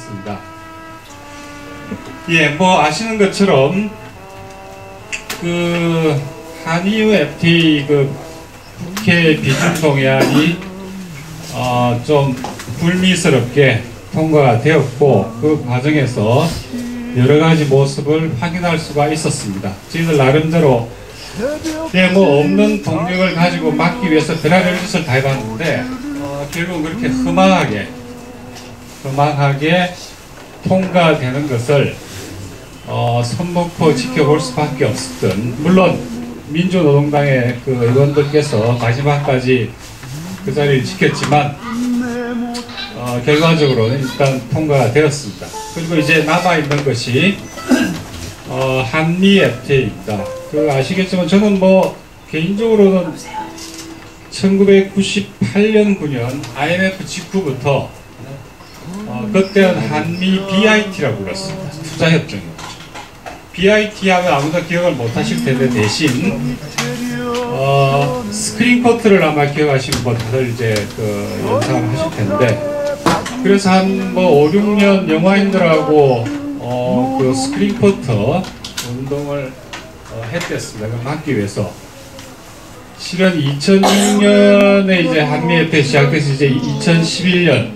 하겠습니다. 예, 뭐 아시는 것처럼 그 한EU FTA 그 국회 비준동의안이 좀 불미스럽게 통과가 되었고, 그 과정에서 여러 가지 모습을 확인할 수가 있었습니다. 저희들 나름대로 뭐 없는 동력을 가지고 막기 위해서 별의별 짓을 다 해봤는데 결국 그렇게 허망하게 통과되는 것을 손놓고 지켜볼 수밖에 없었던, 물론 민주노동당의 그 의원들께서 마지막까지 그 자리를 지켰지만 결과적으로는 일단 통과가 되었습니다. 그리고 이제 남아있는 것이 한미 FTA입니다. 그 아시겠지만 저는 뭐 개인적으로는 1998년 9년 IMF 직후부터 그때는 한미 BIT라고 불렀습니다. 투자협정이었죠. BIT 하면 아무도 기억을 못 하실 텐데, 대신 스크린 코트를 아마 기억하시는 분 다들 이제 그 연상을 하실 텐데, 그래서 한 뭐 5, 6년 영화인들하고 그 스크린 코트 운동을 했댔습니다. 그걸 막기 위해서. 실은 2006년에 이제 한미 FTA 시작돼서 이제 2011년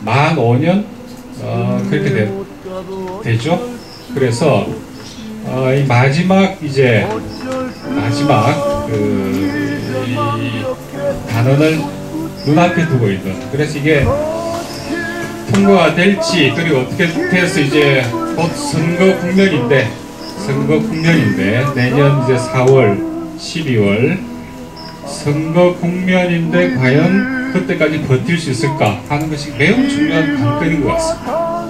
만 5년 그렇게 되죠. 그래서 이 마지막 그 단원을 눈앞에 두고 있는, 그래서 이게 통과가 될지, 그리고 어떻게 돼서 이제 곧 선거 국면인데 내년 이제 4월, 12월 선거 국면인데 과연 그때까지 버틸 수 있을까 하는 것이 매우 중요한 관건인 것 같습니다.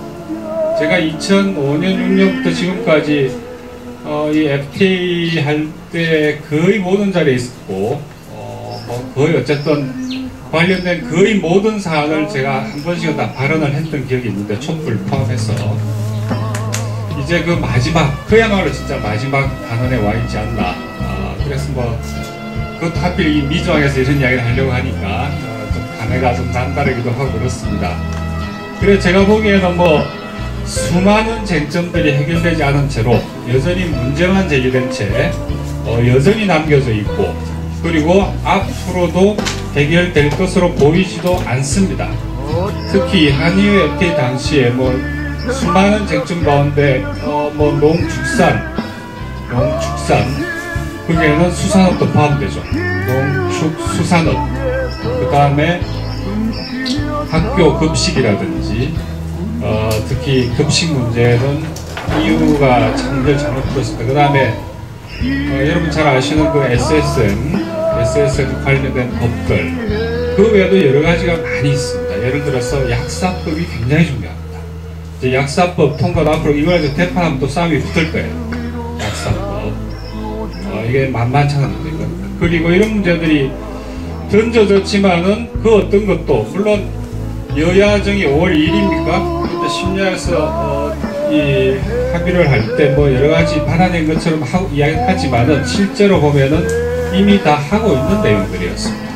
제가 2005년, 6년부터 지금까지 이 FTA 할 때 거의 모든 자리에 있었고, 뭐 거의 어쨌든 관련된 거의 모든 사안을 제가 한 번씩은 다 발언을 했던 기억이 있는데, 촛불 포함해서 이제 그 마지막, 그야말로 진짜 마지막 단원에 와 있지 않나. 그래서 뭐 그것도 하필 이 미조항에서 이런 이야기를 하려고 하니까 좀 감회가 좀 남다르기도 하고 그렇습니다. 그래서 제가 보기에는 뭐 수많은 쟁점들이 해결되지 않은 채로 여전히 문제만 제기된 채 여전히 남겨져 있고, 그리고 앞으로도 해결될 것으로 보이지도 않습니다. 특히 한EU FTA 당시에 뭐 수많은 쟁점 가운데 뭐 농축산 거기에는 수산업도 포함되죠. 농축수산업, 그 다음에 학교 급식이라든지 특히 급식 문제는 EU가 참들 잘못 풀었습니다. 그 다음에 여러분 잘 아시는 그 SSM 관련된 법들, 그 외에도 여러 가지가 많이 있습니다. 예를 들어서 약사법이 굉장히 중요합니다. 이제 약사법 통과도 앞으로 이걸 가지고 대판하면 또 싸움이 붙을 거예요. 약사법. 이게 만만찮은 문제거든요. 그리고 이런 문제들이 던져졌지만은 그 어떤 것도, 물론 여야정이 5월 2일입니까? 그때 심야에서 이 합의를 할 때 뭐 여러 가지 발언된 것처럼 이야기하지만은 실제로 보면은 이미 다 하고 있는 내용들이었습니다.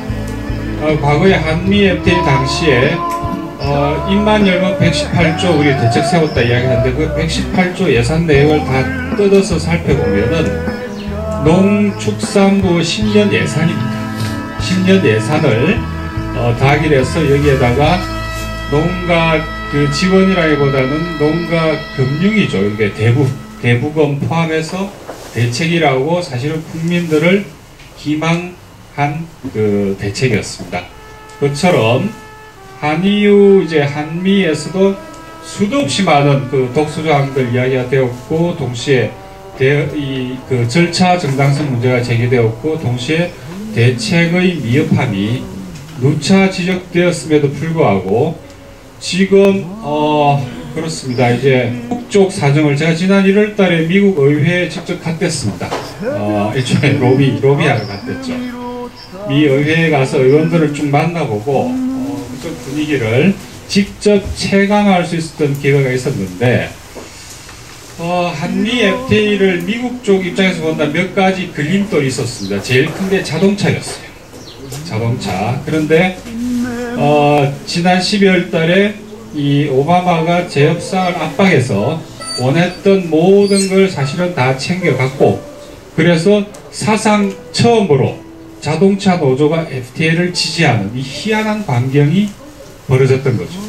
과거에 한미 FTA 당시에 입만 열면 118조 우리 대책 세웠다 이야기하는데, 그 118조 예산 내용을 다 뜯어서 살펴보면은 농축산부 10년 예산입니다. 10년 예산을 다길해서 여기에다가 농가 그 지원이라기보다는 농가 금융이죠. 이게 대부금 포함해서 대책이라고 사실은 국민들을 희망한 그 대책이었습니다. 그처럼 한EU 이제 한미에서도 수도 없이 많은 그 독소조항들 이야기가 되었고, 동시에 그 절차 정당성 문제가 제기되었고, 동시에 대책의 미흡함이 누차 지적되었음에도 불구하고 지금 그렇습니다. 이제 북쪽 사정을 제가 지난 1월달에 미국 의회에 직접 갔댔습니다. 일종의 로비하러 갔댔죠. 미 의회에 가서 의원들을 쭉 만나보고 그쪽 분위기를 직접 체감할 수 있었던 기회가 있었는데, 한미 FTA를 미국 쪽 입장에서 본다면 몇 가지 걸림돌이 있었습니다. 제일 큰 게 자동차. 그런데 지난 12월 달에 이 오바마가 재협상을 압박해서 원했던 모든 걸 사실은 다 챙겨갔고, 그래서 사상 처음으로 자동차 노조가 FTA를 지지하는 이 희한한 광경이 벌어졌던 거죠.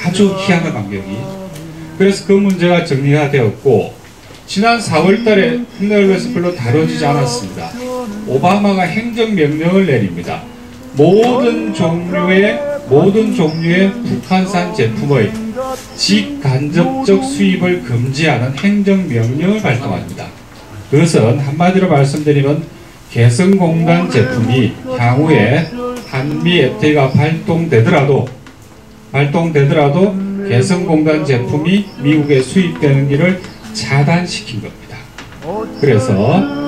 아주 희한한 광경이. 그래서 그 문제가 정리가 되었고, 지난 4월 달에 국내언론에서 별로 다뤄지지 않았습니다. 오바마가 행정명령을 내립니다. 모든 종류의 북한산 제품의 직간접적 수입을 금지하는 행정명령을 발동합니다. 그것은 한마디로 말씀드리면 개성공단 제품이 향후에 한미 FTA가 발동되더라도 개성공단 제품이 미국에 수입되는 길을 차단시킨 겁니다. 그래서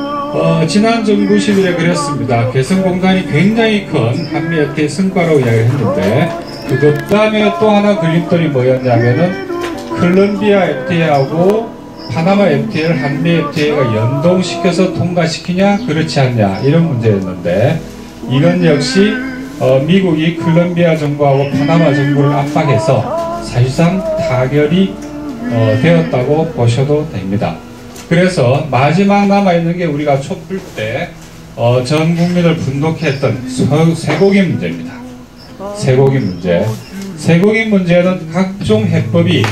지난 정부 시절에 그랬습니다. 개성공단이 굉장히 큰 한미 FTA 성과라고 이야기를 했는데, 그것 다음에 또 하나 걸림돌이 뭐였냐면은 콜롬비아 FTA하고 파나마 FTA를 한미 FTA가 연동시켜서 통과시키냐 그렇지 않냐 이런 문제였는데, 이건 역시 미국이 콜롬비아 정부하고 파나마 정부를 압박해서 사실상 타결이 되었다고 보셔도 됩니다. 그래서 마지막 남아있는 게 우리가 촛불 때 전 국민을 분노케 했던 쇠고기 문제입니다. 쇠고기 문제. 쇠고기 문제는 각종 해법이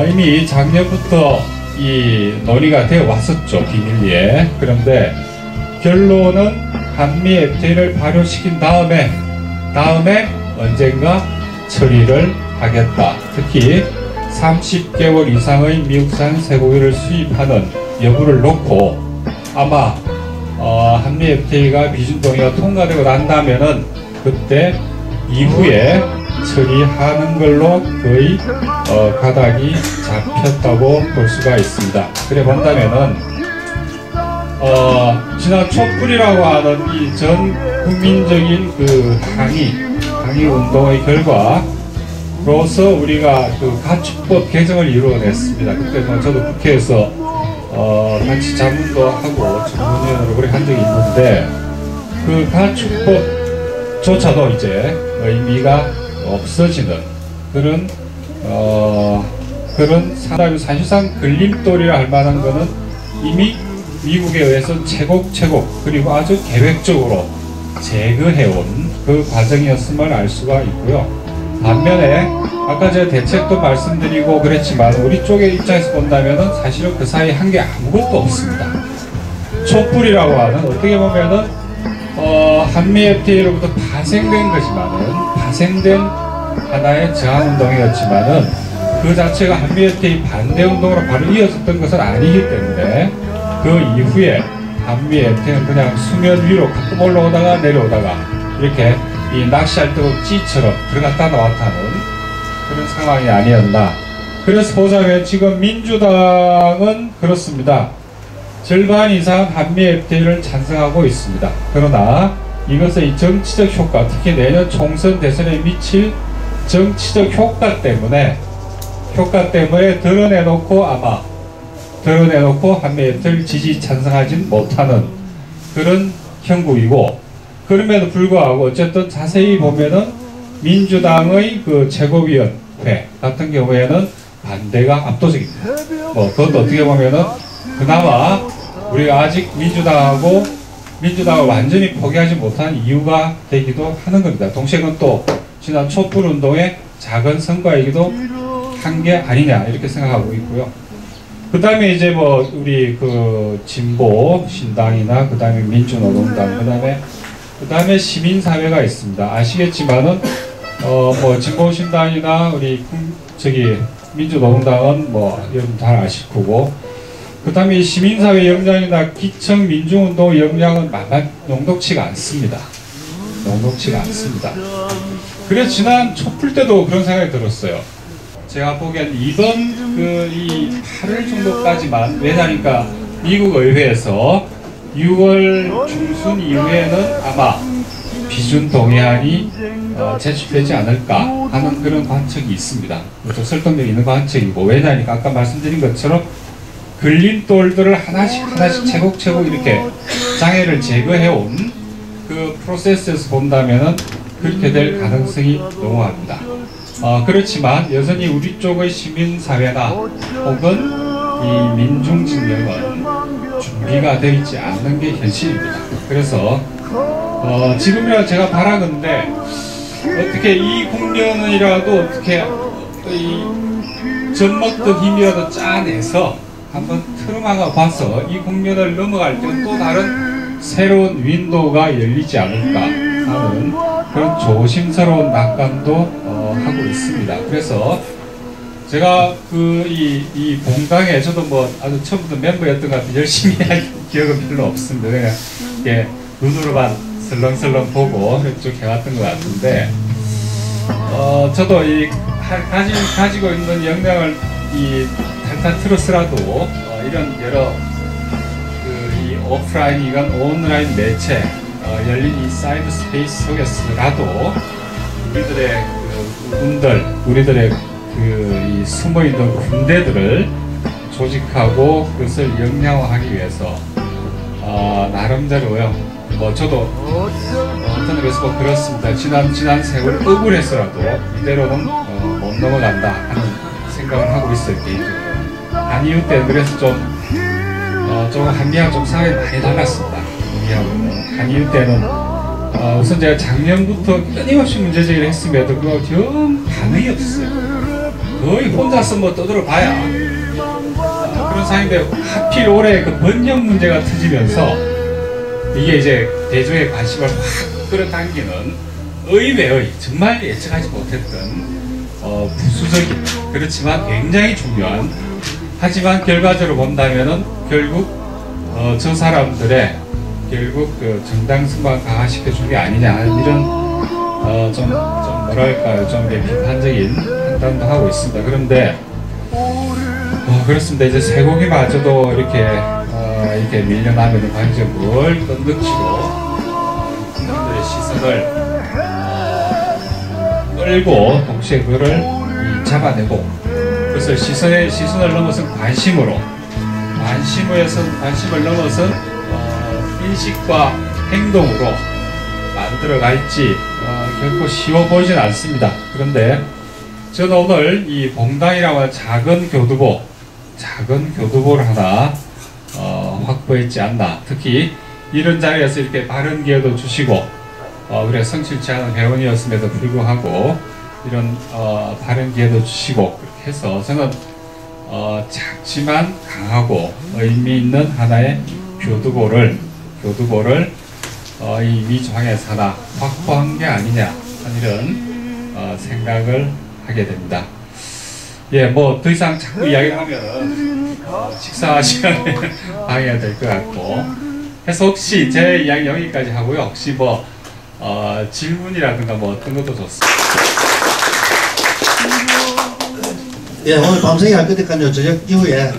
이미 작년부터 이 논의가 되어 왔었죠, 비밀리에. 그런데 결론은 한미 FTA를 발효시킨 다음에 언젠가 처리를 하겠다. 특히 30개월 이상의 미국산 쇠고기를 수입하는 여부를 놓고 아마 한미 FTA가 미중 동의가 통과되고 난다면은 그때 이후에 처리하는 걸로 거의 가닥이 잡혔다고 볼 수가 있습니다. 그래 본다면은 지난 촛불이라고 하는 이 전 국민적인 그 항의 운동의 결과로서 우리가 그 가축법 개정을 이루어냈습니다. 그때 뭐 저도 국회에서 같이 자문도 하고 전문위원으로 그렇게 한 적이 있는데, 그 가축법조차도 이제 의미가 없어지는 그런 사실상 걸림돌이라 할 만한 거는 이미 미국에 의해서 채곡 그리고 아주 계획적으로 제거해온 그 과정이었음을 알 수가 있고요. 반면에 아까 제가 대책도 말씀드리고 그랬지만 우리 쪽의 입장에서 본다면은 사실은 그 사이에 한 게 아무것도 없습니다. 촛불이라고 하는 어떻게 보면은 한미 FTA로부터 파생된 하나의 저항운동이었지만은 그 자체가 한미 FTA 반대운동으로 바로 이어졌던 것은 아니기 때문에 그 이후에 한미 FTA는 그냥 수면 위로 가끔 올라오다가 내려오다가 이렇게 이 낚시할 때 찌처럼 들어갔다 나왔다는 그런 상황이 아니었나. 그래서 보자면 지금 민주당은 그렇습니다. 절반 이상 한미 FTA를 찬성하고 있습니다. 그러나 이것의 정치적 효과, 특히 내년 총선 대선에 미칠 정치적 효과 때문에 드러내놓고 한미 FTA를 지지 찬성하진 못하는 그런 형국이고, 그럼에도 불구하고 어쨌든 자세히 보면은 민주당의 그 최고위원회 같은 경우에는 반대가 압도적입니다. 그것도 어떻게 보면은 그나마 우리가 아직 민주당을 완전히 포기하지 못한 이유가 되기도 하는 겁니다. 동시에 그건 또 지난 촛불 운동의 작은 성과이기도 한 게 아니냐 이렇게 생각하고 있고요. 그 다음에 이제 뭐 우리 그 진보 신당이나 그 다음에 민주노동당 그 다음에 시민사회가 있습니다. 아시겠지만은 뭐 진보 신당이나 우리 민주노동당은 뭐 여러분 잘 아실 거고, 그 다음에 시민사회 역량이나 기청 민중운동 역량은 용독치가 않습니다. 그래서 지난 촛불 때도 그런 생각이 들었어요. 제가 보기엔 이번 이 8월 정도까지만, 왜냐니까 미국 의회에서 6월 중순 이후에는 아마 비준 동의안이 제출되지 않을까 하는 그런 관측이 있습니다. 좀 설득력 있는 관측이고, 왜냐니까 아까 말씀드린 것처럼 걸림돌들을 하나씩 차곡차곡 이렇게 장애를 제거해온 그 프로세스에서 본다면은 그렇게 될 가능성이 농후합니다. 그렇지만 여전히 우리 쪽의 시민사회나 혹은 이 민중진영은 준비가 되어 있지 않는 게 현실입니다. 그래서 지금이라 제가 바라건대 어떻게 이 국면이라도 어떻게 젖먹던 힘이라도 짜내서 한번 틀어막아 봐서 이 국면을 넘어갈 때는 또 다른 새로운 윈도우가 열리지 않을까 하는 그런 조심스러운 낙관도 하고 있습니다. 그래서 제가 이 봉당에 저도 뭐 아주 처음부터 멤버였던 것 같아요. 열심히 할 기억은 별로 없습니다. 그냥 이렇게 눈으로만 설렁설렁 보고 쭉 해왔던 것 같은데 저도 가지고 있는 역량을 탈탈 틀었으라도 이런 여러 이 오프라인이건 온라인 매체 열린 이 사이버 스페이스 속에서라도 우리들의 우리들의 이 숨어있는 군대들을 조직하고 그것을 역량화하기 위해서 나름대로요. 저도 어떤 의미에서 그렇습니다. 지난 세월 억울해서라도 이대로는 못 넘어간다 하는 생각을 하고 있어요. 개인적으로. 한이후 때 그래서 좀 한미하고 좀 상황이 많이 달랐습니다. 우리하고는. 한이후 때는 우선 제가 작년부터 끊임없이 문제제기를 했음에도 그거 좀 반응이 없어요. 거의 혼자서 뭐 떠들어 봐야 그런 상황인데 하필 올해 그 번역 문제가 터지면서 이게 이제 대중의 관심을 확 끌어당기는 의외의 정말 예측하지 못했던 부수적인 그렇지만 굉장히 중요한 하지만 결과적으로 본다면은 결국 저 사람들의 결국 그 정당성만 강화시켜 준 게 아니냐 하는 이런 좀 뭐랄까요 좀 비판적인 판단도 하고 있습니다. 그런데 그렇습니다. 이제 쇠고기마저도 이렇게 밀려나면 관심을 끝느치고 국민들의 시선을 끌고 동시에 그거를 잡아내고 그것을 시선을 넘어선 관심을 넘어선 인식과 행동으로 만들어갈지 결코 쉬워 보이진 않습니다. 그런데 저는 오늘 이 봉당이라고 하는 작은 교두보를 하나 확보했지 않나. 특히 이런 자리에서 이렇게 바른 기회도 주시고 우리가 성실치 않은 회원이었음에도 불구하고 이런 바른 기회도 주시고 그렇게 해서 저는 작지만 강하고 의미 있는 하나의 교두보를 이 미중앙에서 하나 확보한 게 아니냐 하는 이런 생각을 하게 됩니다. 예, 뭐 더 이상 자꾸 이야기를 하면 식사 시간에 방해가 될 것 같고 해서 혹시 제 이야기 여기까지 하고요. 혹시 뭐 질문이라든가 뭐 어떤 것도 좋습니다. 예, 오늘 밤송이 할 때까지요. 저녁 이후에